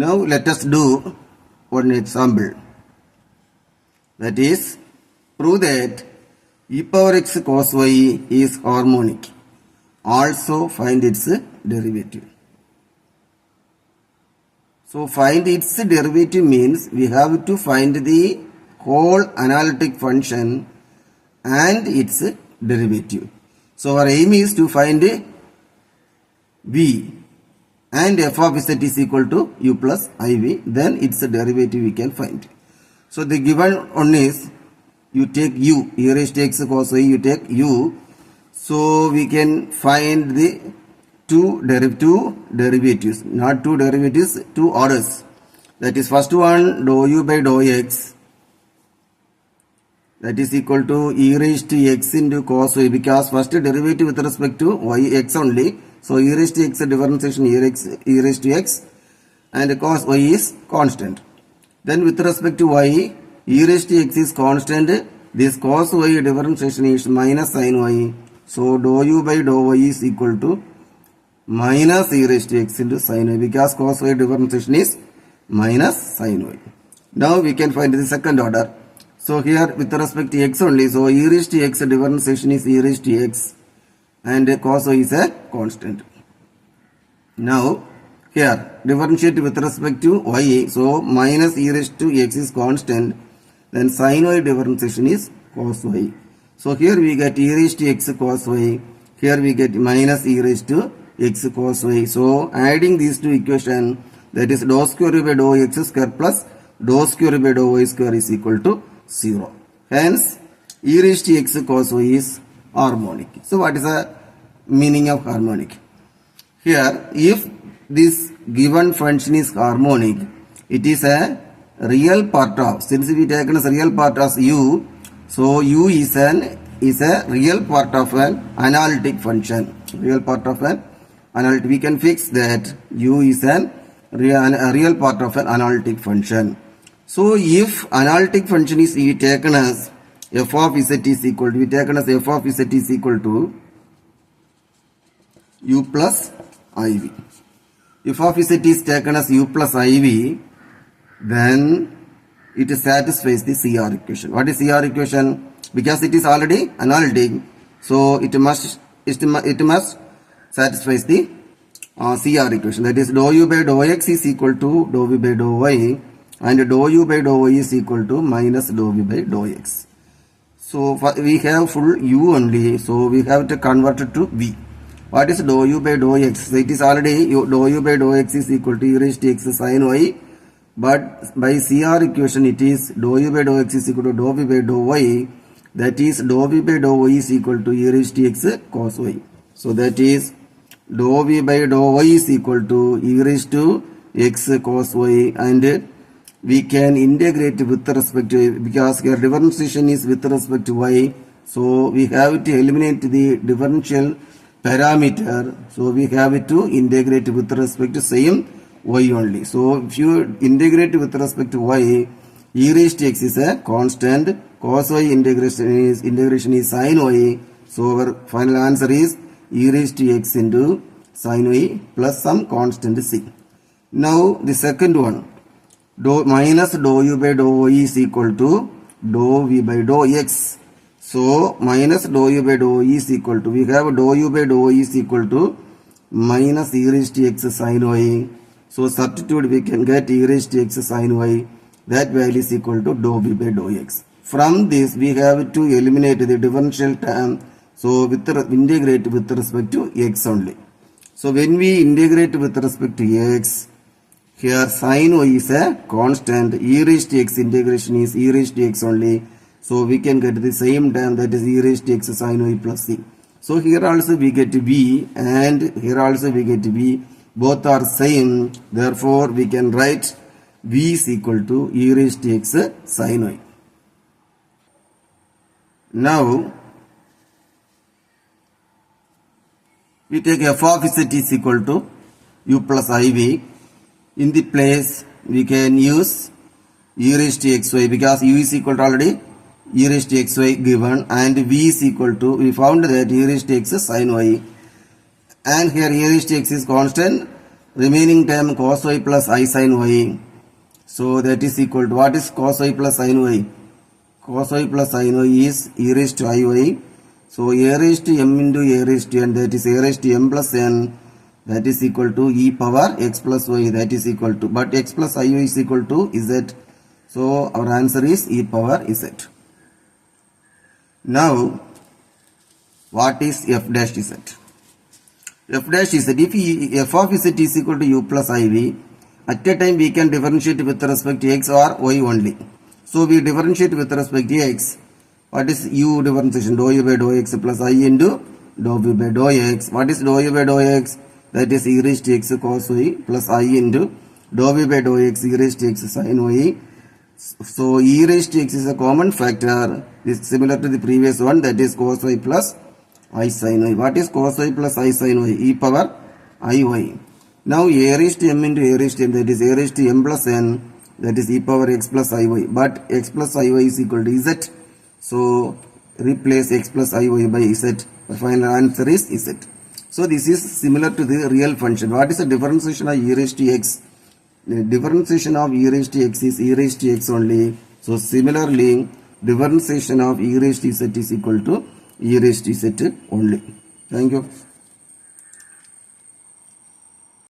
Now let us do one example. That is, prove that e power x cos y is harmonic. Also find its derivative. So find its derivative means we have to find the whole analytic function and its derivative. So our aim is to find v and f of z is equal to u plus iv, then its derivative we can find. So the given one is, you take u, e raised to x cos y, you take u. So we can find the two derivatives, not two derivatives, two orders. That is, first one dou u by dou x, that is equal to e raised to x into cos y, because first derivative with respect to y x only. So e raised to x differentiation e raised to x, and cos y is constant. Then with respect to y, e raised to x is constant. This cos y differentiation is minus sin y. So dou u by dou y is equal to minus e raised to x into sin y, because cos y differentiation is minus sin y. Now we can find the second order. So here with respect to x only, so e raised to x differentiation is e raised to x, and cos y is a constant. Now here differentiate with respect to y, so minus e raised to x is constant, then sin y differentiation is cos y. So here we get e raised to x cos y, here we get minus e raised to x cos y. So adding these two equations, that is dou square by dou x square plus dou square by dou y square is equal to 0. Hence e raised to x cos y is harmonic. So what is the meaning of harmonic? Here, if this given function is harmonic, it is a real part of, since we taken as a real part as u, so u is a real part of an analytic function. Real part of an analytic. We can fix that u is a real part of an analytic function. So if analytic function is taken as f of z is equal to, f of z is equal to u plus iv. If of z is taken as u plus iv, then it satisfies the CR equation. What is CR equation? Because it is already analytic, so it must satisfy the CR equation. That is dou u by dou x is equal to dou v by dou y, and dou u by dou y is equal to minus dou v by dou x. So we have full u only, so we have to convert it to v. What is dou u by dou x? So it is already dou u by dou x is equal to e raised to x sin y, but by CR equation it is dou u by dou x is equal to dou v by dou y, that is dou v by dou y is equal to e raised to x cos y. So that is dou v by dou y is equal to e raised to x cos y, and we can integrate with respect to, because here differentiation is with respect to y, so we have to eliminate the differential parameter, so we have to integrate with respect to same y only. So if you integrate with respect to y, e raised to x is a constant, cos y integration is sin y, so our final answer is e raised to x into sin y plus some constant c. Now the second one, minus dou u by dou y is equal to dou v by dou x. So minus dou u by dou y is equal to, we have dou u by dou y is equal to minus e raised to x sin y. So substitute, we can get e raised to x sin y, that value is equal to dou v by dou x. From this we have to eliminate the differential term, so integrate with respect to x only. So when we integrate with respect to x, here sin y is a constant, e raised to x integration is e raised to x only, so we can get the same term, that is e raised to x sin y plus c. So here also we get v, and here also we get v, both are same, therefore we can write v is equal to e raised to x sin y. Now we take f of z is equal to u plus iv. In the place we can use e raised to xy, because u is equal to already e raised to xy given, and v is equal to, we found that e raised to x sin y, and here e raised to x is constant, remaining term cos y plus I sin y. So that is equal to, what is cos y plus sin y? Cos y plus sin y is e raised to iy. So a raised to m into a raised to n, that is a raised to m plus n, that is equal to e power x plus y, that is equal to, but x plus iy is equal to z. So our answer is e power z. Now what is f dash z? F dash z, if f of z is equal to u plus iv, at a time we can differentiate with respect to x or y only. So we differentiate with respect to x. What is u differentiation? Dou u by dou x plus I into dou v by dou x. What is dou u by dou x? That is e raised to x cos y plus I into dou v by dou x e raised to x sin y. So e raised to x is a common factor. This is similar to the previous one, that is cos y plus I sin y. What is cos y plus I sin y? E power iy. Now a raised to m into a raised to m, that is a raised to m plus n, that is e power x plus iy. But x plus iy is equal to z. So replace x plus iy by z. The final answer is z. So this is similar to the real function. What is the differentiation of e raised to x? The differentiation of e raised to x is e raised to x only. So similarly, differentiation of e raised to z is equal to e raised to z only. Thank you.